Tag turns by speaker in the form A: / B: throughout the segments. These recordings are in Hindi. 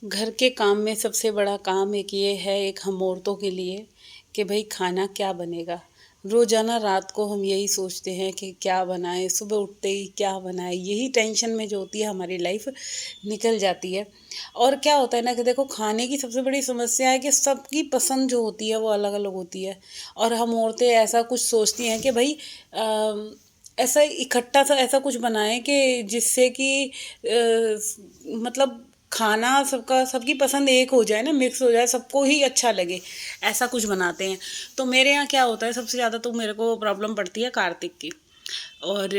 A: घर के काम में सबसे बड़ा काम एक ये है, एक हम औरतों के लिए, कि भाई खाना क्या बनेगा। रोज़ाना रात को हम यही सोचते हैं कि क्या बनाएं, सुबह उठते ही क्या बनाएं, यही टेंशन में जो होती है हमारी लाइफ निकल जाती है। और क्या होता है ना कि देखो, खाने की सबसे बड़ी समस्या है कि सबकी पसंद जो होती है वो अलग अलग होती है। और हम औरतें ऐसा कुछ सोचती हैं कि भाई ऐसा इकट्ठा सा ऐसा कुछ बनाएं कि जिससे कि मतलब खाना सबका सबकी पसंद एक हो जाए ना, मिक्स हो जाए, सबको ही अच्छा लगे, ऐसा कुछ बनाते हैं। तो मेरे यहाँ क्या होता है, सबसे ज़्यादा तो मेरे को प्रॉब्लम पड़ती है कार्तिक की। और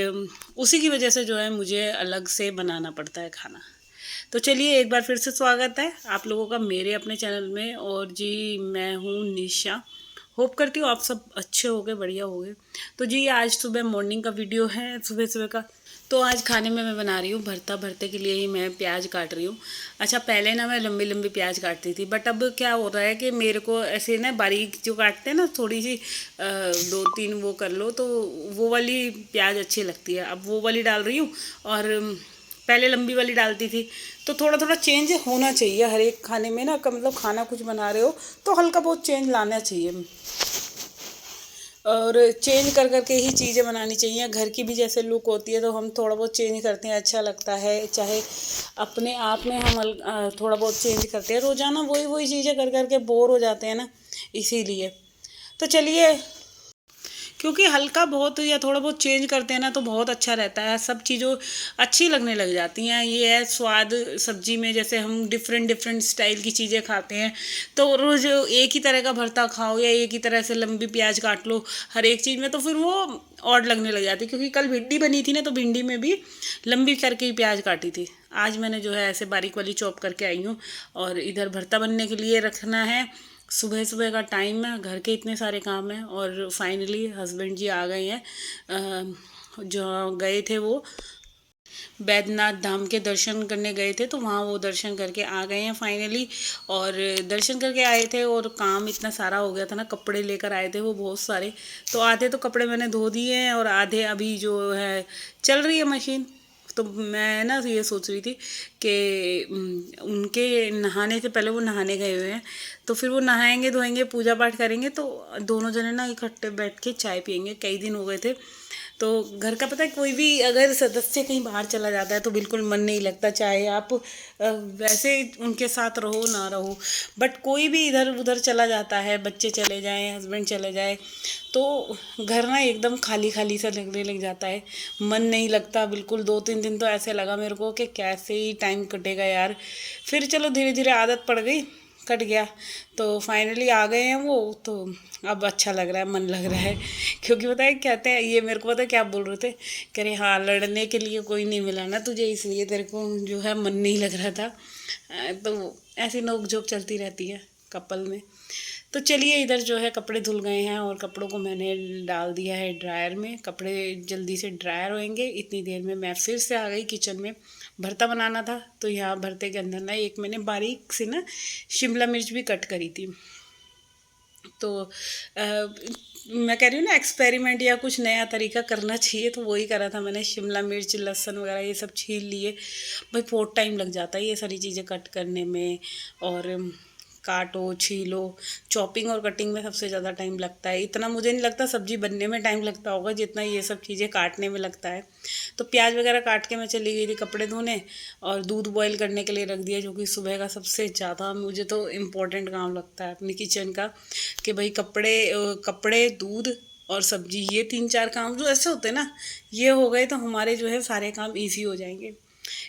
A: उसी की वजह से जो है मुझे अलग से बनाना पड़ता है खाना। तो चलिए, एक बार फिर से स्वागत है आप लोगों का मेरे अपने चैनल में। और जी, मैं हूँ निशा। होप करती हूँ आप सब अच्छे होगे, बढ़िया होगे। तो जी, आज सुबह मॉर्निंग का वीडियो है, सुबह सुबह का। तो आज खाने में मैं बना रही हूँ भरता। भरते के लिए ही मैं प्याज काट रही हूँ। अच्छा, पहले ना मैं लंबी लंबी प्याज काटती थी, बट अब क्या हो रहा है कि मेरे को ऐसे ना बारीक जो काटते हैं ना, थोड़ी सी दो तीन वो कर लो तो वो वाली प्याज अच्छी लगती है। अब वो वाली डाल रही हूँ। और पहले लंबी वाली डालती थी। तो थोड़ा थोड़ा चेंज होना चाहिए हर एक खाने में ना, मतलब खाना कुछ बना रहे हो तो हल्का बहुत चेंज लाना चाहिए। और चेंज कर करके ही चीज़ें बनानी चाहिए। घर की भी जैसे लुक होती है तो हम थोड़ा बहुत चेंज करते हैं, अच्छा लगता है। चाहे अपने आप में हम थोड़ा बहुत चेंज करते हैं। रोज़ाना वही वही चीज़ें कर करके बोर हो जाते हैं ना, इसीलिए। तो चलिए, क्योंकि हल्का बहुत या थोड़ा बहुत चेंज करते हैं ना तो बहुत अच्छा रहता है, सब चीज़ों अच्छी लगने लग जाती हैं। ये है स्वाद सब्जी में, जैसे हम डिफरेंट डिफरेंट स्टाइल की चीज़ें खाते हैं। तो रोज़ एक ही तरह का भरता खाओ या एक ही तरह से लंबी प्याज काट लो हर एक चीज़ में, तो फिर वो ऑड लगने लग जाती है। क्योंकि कल भिंडी बनी थी ना, तो भिंडी में भी लंबी करके ही प्याज काटी थी। आज मैंने जो है ऐसे बारीक वाली चॉप करके आई हूँ। और इधर भरता बनने के लिए रखना है। सुबह सुबह का टाइम है, घर के इतने सारे काम हैं। और फाइनली हस्बैंड जी आ गए हैं। जो गए थे वो बैद्यनाथ धाम के दर्शन करने गए थे, तो वहाँ वो दर्शन करके आ गए हैं फाइनली। और दर्शन करके आए थे और काम इतना सारा हो गया था ना, कपड़े लेकर आए थे वो बहुत सारे। तो आधे तो कपड़े मैंने धो दिए हैं और आधे अभी जो है चल रही है मशीन। तो मैं ना ये सोच रही थी कि उनके नहाने से पहले वो नहाने गए हुए हैं, तो फिर वो नहाएंगे धोएंगे पूजा पाठ करेंगे तो दोनों जने ना इकट्ठे बैठ के चाय पियेंगे। कई दिन हो गए थे। तो घर का पता है, कोई भी अगर सदस्य कहीं बाहर चला जाता है तो बिल्कुल मन नहीं लगता, चाहे आप वैसे उनके साथ रहो ना रहो। बट कोई भी इधर उधर चला जाता है, बच्चे चले जाएं, हस्बैंड चले जाए, तो घर ना एकदम खाली खाली सा लगने लग जाता है। मन नहीं लगता बिल्कुल। 2-3 दिन तो ऐसे लगा मेरे को कि कैसे ही टाइम कटेगा यार। फिर चलो धीरे धीरे आदत पड़ गई, कट गया। तो फाइनली आ गए हैं वो। तो अब अच्छा लग रहा है, मन लग रहा है। क्योंकि पता है कहते हैं, ये मेरे को पता है क्या बोल रहे थे, कह रहे हाँ लड़ने के लिए कोई नहीं मिला ना तुझे, इसलिए तेरे को जो है मन नहीं लग रहा था। तो ऐसी नोक झोंक चलती रहती है कपल में। तो चलिए, इधर जो है कपड़े धुल गए हैं और कपड़ों को मैंने डाल दिया है ड्रायर में। कपड़े जल्दी से ड्रायर होंगे। इतनी देर में मैं फिर से आ गई किचन में। भरता बनाना था, तो यहाँ भरते के अंदर ना एक मैंने बारीक सी ना शिमला मिर्च भी कट करी थी। तो मैं कह रही हूँ ना, एक्सपेरिमेंट या कुछ नया तरीका करना चाहिए, तो वही करा था मैंने। शिमला मिर्च, लहसुन वगैरह ये सब छील लिए। भाई बहुत टाइम लग जाता है ये सारी चीज़ें कट करने में। और काटो छीलो, चॉपिंग और कटिंग में सबसे ज़्यादा टाइम लगता है। इतना मुझे नहीं लगता सब्जी बनने में टाइम लगता होगा जितना ये सब चीज़ें काटने में लगता है। तो प्याज वगैरह काट के मैं चली गई थी कपड़े धोने। और दूध बॉईल करने के लिए रख दिया, जो कि सुबह का सबसे ज़्यादा मुझे तो इम्पोर्टेंट काम लगता है अपनी किचन का। कि भाई कपड़े, दूध और सब्जी, ये 3-4 काम जो ऐसे होते हैं ना, ये हो गए तो हमारे जो है सारे काम ईजी हो जाएंगे।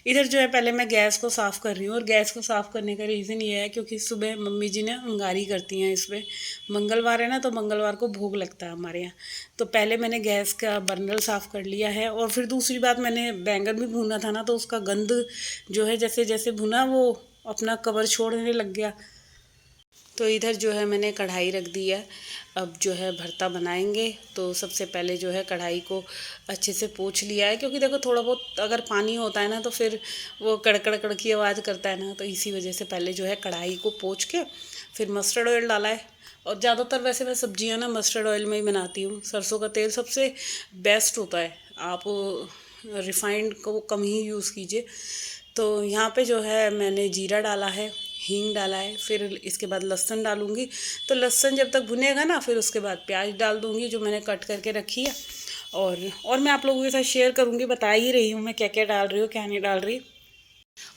A: इधर जो है पहले मैं गैस को साफ़ कर रही हूँ। और गैस को साफ़ करने का रीज़न ये है क्योंकि सुबह मम्मी जी ने अंगारी करती हैं इस पर। मंगलवार है ना, तो मंगलवार को भोग लगता है हमारे यहाँ। तो पहले मैंने गैस का बर्नल साफ़ कर लिया है। और फिर दूसरी बात, मैंने बैंगन भी भूना था ना, तो उसका गंद जो है जैसे जैसे भुना वो अपना कवर छोड़ने लग गया। तो इधर जो है मैंने कढ़ाई रख दी है। अब जो है भरता बनाएंगे, तो सबसे पहले जो है कढ़ाई को अच्छे से पोंछ लिया है। क्योंकि देखो, थोड़ा बहुत अगर पानी होता है ना तो फिर वो कड़कड़ कड़ की आवाज़ करता है ना, तो इसी वजह से पहले जो है कढ़ाई को पोंछ के फिर मस्टर्ड ऑयल डाला है। और ज़्यादातर वैसे मैं सब्जियां ना मस्टर्ड ऑयल में ही बनाती हूँ। सरसों का तेल सबसे बेस्ट होता है। आप रिफाइंड को कम ही यूज़ कीजिए। तो यहाँ पे जो है मैंने जीरा डाला है। हींग डाला है, फिर इसके बाद लहसुन डालूँगी। तो लहसुन जब तक भुनेगा ना, फिर उसके बाद प्याज डाल दूँगी जो मैंने कट करके रखी है। और मैं आप लोगों के साथ शेयर करूँगी, बता ही रही हूँ मैं क्या क्या डाल रही हूँ, क्या नहीं डाल रही।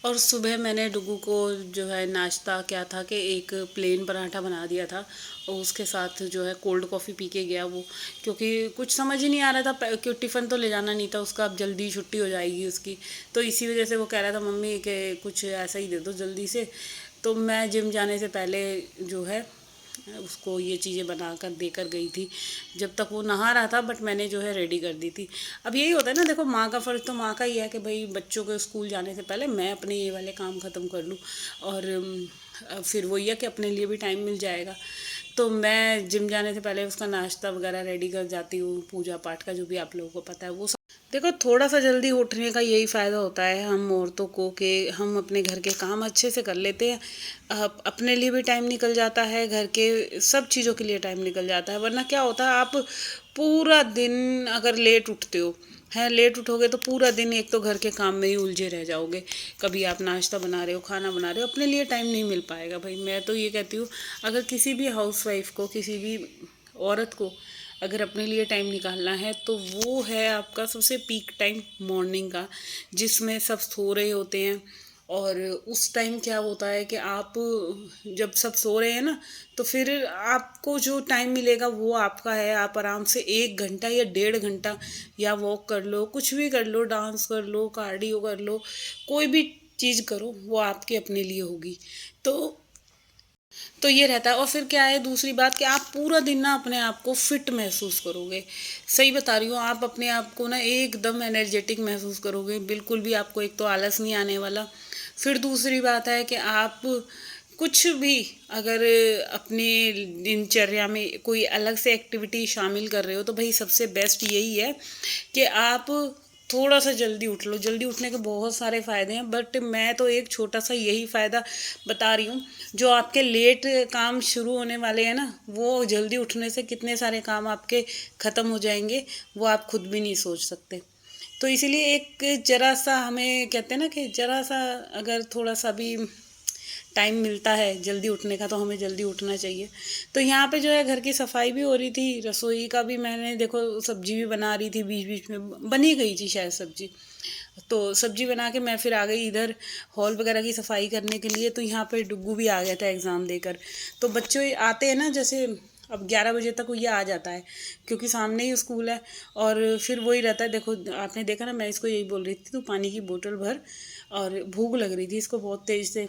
A: और सुबह मैंने डुगू को जो है नाश्ता क्या था कि एक प्लेन पराठा बना दिया था, और उसके साथ जो है कोल्ड कॉफ़ी पी के गया वो, क्योंकि कुछ समझ ही नहीं आ रहा था क्यों टिफ़िन तो ले जाना नहीं था उसका, अब जल्दी छुट्टी हो जाएगी उसकी। तो इसी वजह से वो कह रहा था मम्मी कि कुछ ऐसा ही दे दो जल्दी से। तो मैं जिम जाने से पहले जो है उसको ये चीज़ें बना कर देकर गई थी, जब तक वो नहा रहा था, बट मैंने जो है रेडी कर दी थी। अब यही होता है ना, देखो माँ का फ़र्ज़ तो माँ का ही है कि भाई बच्चों को स्कूल जाने से पहले मैं अपने ये वाले काम ख़त्म कर लूँ, और फिर वही है कि अपने लिए भी टाइम मिल जाएगा। तो मैं जिम जाने से पहले उसका नाश्ता वगैरह रेडी कर जाती हूँ, पूजा पाठ का जो भी आप लोगों को पता है वो सब। देखो थोड़ा सा जल्दी उठने का यही फ़ायदा होता है हम औरतों को कि हम अपने घर के काम अच्छे से कर लेते हैं। अपने लिए भी टाइम निकल जाता है, घर के सब चीज़ों के लिए टाइम निकल जाता है। वरना क्या होता है, आप पूरा दिन अगर लेट उठते हो, है लेट उठोगे तो पूरा दिन एक तो घर के काम में ही उलझे रह जाओगे। कभी आप नाश्ता बना रहे हो, खाना बना रहे हो, अपने लिए टाइम नहीं मिल पाएगा। भाई मैं तो ये कहती हूँ, अगर किसी भी हाउसवाइफ को, किसी भी औरत को अगर अपने लिए टाइम निकालना है तो वो है आपका सबसे पीक टाइम मॉर्निंग का, जिसमें सब सो रहे होते हैं। और उस टाइम क्या होता है कि आप जब सब सो रहे हैं ना, तो फिर आपको जो टाइम मिलेगा वो आपका है। आप आराम से 1 घंटा या 1.5 घंटा या वॉक कर लो, कुछ भी कर लो, डांस कर लो, कार्डियो कर लो, कोई भी चीज़ करो, वो आपके अपने लिए होगी। तो ये रहता है। और फिर क्या है दूसरी बात, कि आप पूरा दिन ना अपने आप को फिट महसूस करोगे। सही बता रही हूँ, आप अपने आप को ना एकदम एनर्जेटिक महसूस करोगे, बिल्कुल भी आपको एक तो आलस नहीं आने वाला। फिर दूसरी बात है कि आप कुछ भी अगर अपनी दिनचर्या में कोई अलग से एक्टिविटी शामिल कर रहे हो, तो भाई सबसे बेस्ट यही है कि आप थोड़ा सा जल्दी उठ लो। जल्दी उठने के बहुत सारे फ़ायदे हैं, बट मैं तो एक छोटा सा यही फ़ायदा बता रही हूँ। जो आपके लेट काम शुरू होने वाले हैं ना, वो जल्दी उठने से कितने सारे काम आपके ख़त्म हो जाएंगे, वो आप खुद भी नहीं सोच सकते। तो इसीलिए एक ज़रा सा हमें कहते हैं ना कि ज़रा सा अगर थोड़ा सा भी टाइम मिलता है जल्दी उठने का, तो हमें जल्दी उठना चाहिए। तो यहाँ पे जो है घर की सफाई भी हो रही थी, रसोई का भी मैंने देखो सब्जी भी बना रही थी, बीच बीच में बनी गई थी शायद सब्जी। तो सब्जी बना के मैं फिर आ गई इधर हॉल वगैरह की सफाई करने के लिए। तो यहाँ पे डुग्गू भी आ गया था एग्ज़ाम देकर। तो बच्चे आते हैं ना, जैसे अब 11 बजे तक ये आ जाता है, क्योंकि सामने ही स्कूल है। और फिर वही रहता है, देखो आपने देखा ना, मैं इसको यही बोल रही थी तू पानी की बोतल भर, और भूख लग रही थी इसको बहुत तेज़ से।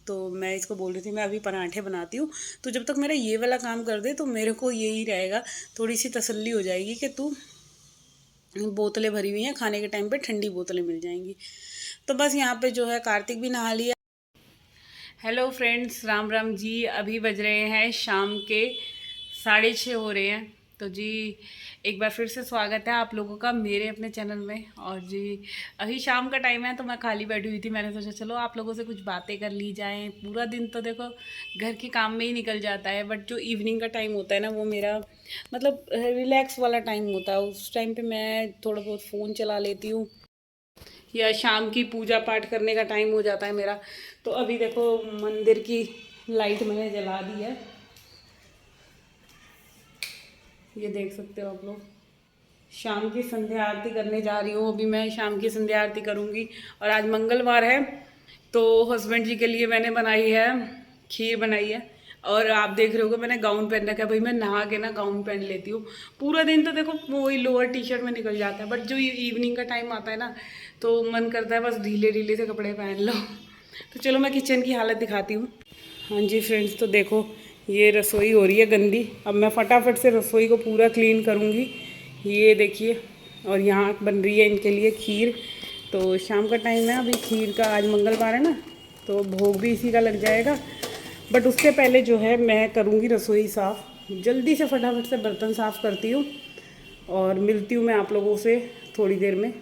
A: तो मैं इसको बोल रही थी मैं अभी पराठे बनाती हूँ, तो जब तक मेरा ये वाला काम कर दे तो मेरे को यही रहेगा, थोड़ी सी तसल्ली हो जाएगी कि तू बोतलें भरी हुई हैं, खाने के टाइम पे ठंडी बोतलें मिल जाएंगी। तो बस यहाँ पे जो है कार्तिक भी नहा लिया। Hello friends, Ram Ram ji. अभी बज रहे हैं शाम के 6:30 हो रहे हैं। तो जी एक बार फिर से स्वागत है आप लोगों का मेरे अपने चैनल में। और जी अभी शाम का टाइम है, तो मैं खाली बैठी हुई थी, मैंने सोचा चलो आप लोगों से कुछ बातें कर ली जाएं। पूरा दिन तो देखो घर के काम में ही निकल जाता है, बट जो इवनिंग का टाइम होता है ना, वो मेरा मतलब रिलैक्स वाला टाइम होता है। उस टाइम पे मैं थोड़ा बहुत फ़ोन चला लेती हूँ, या शाम की पूजा पाठ करने का टाइम हो जाता है मेरा। तो अभी देखो मंदिर की लाइट मैंने जला दी है, ये देख सकते हो आप लोग। शाम की संध्या आरती करने जा रही हूँ, अभी मैं शाम की संध्या आरती करूँगी। और आज मंगलवार है, तो हस्बैंड जी के लिए मैंने बनाई है खीर बनाई है। और आप देख रहे होगे मैंने गाउन पहन रखा है, भाई मैं नहा के ना गाउन पहन लेती हूँ। पूरा दिन तो देखो वही लोअर टी शर्ट में निकल जाता है, बट जो इवनिंग का टाइम आता है ना, तो मन करता है बस ढीले ढीले से कपड़े पहन लो। तो चलो मैं किचन की हालत दिखाती हूँ। हाँ जी फ्रेंड्स, तो देखो ये रसोई हो रही है गंदी। अब मैं फटाफट से रसोई को पूरा क्लीन करूँगी। ये देखिए, और यहाँ बन रही है इनके लिए खीर। तो शाम का टाइम है, अभी खीर का, आज मंगलवार है ना, तो भोग भी इसी का लग जाएगा। बट उससे पहले जो है मैं करूँगी रसोई साफ़। जल्दी से फटाफट से बर्तन साफ़ करती हूँ, और मिलती हूँ मैं आप लोगों से थोड़ी देर में।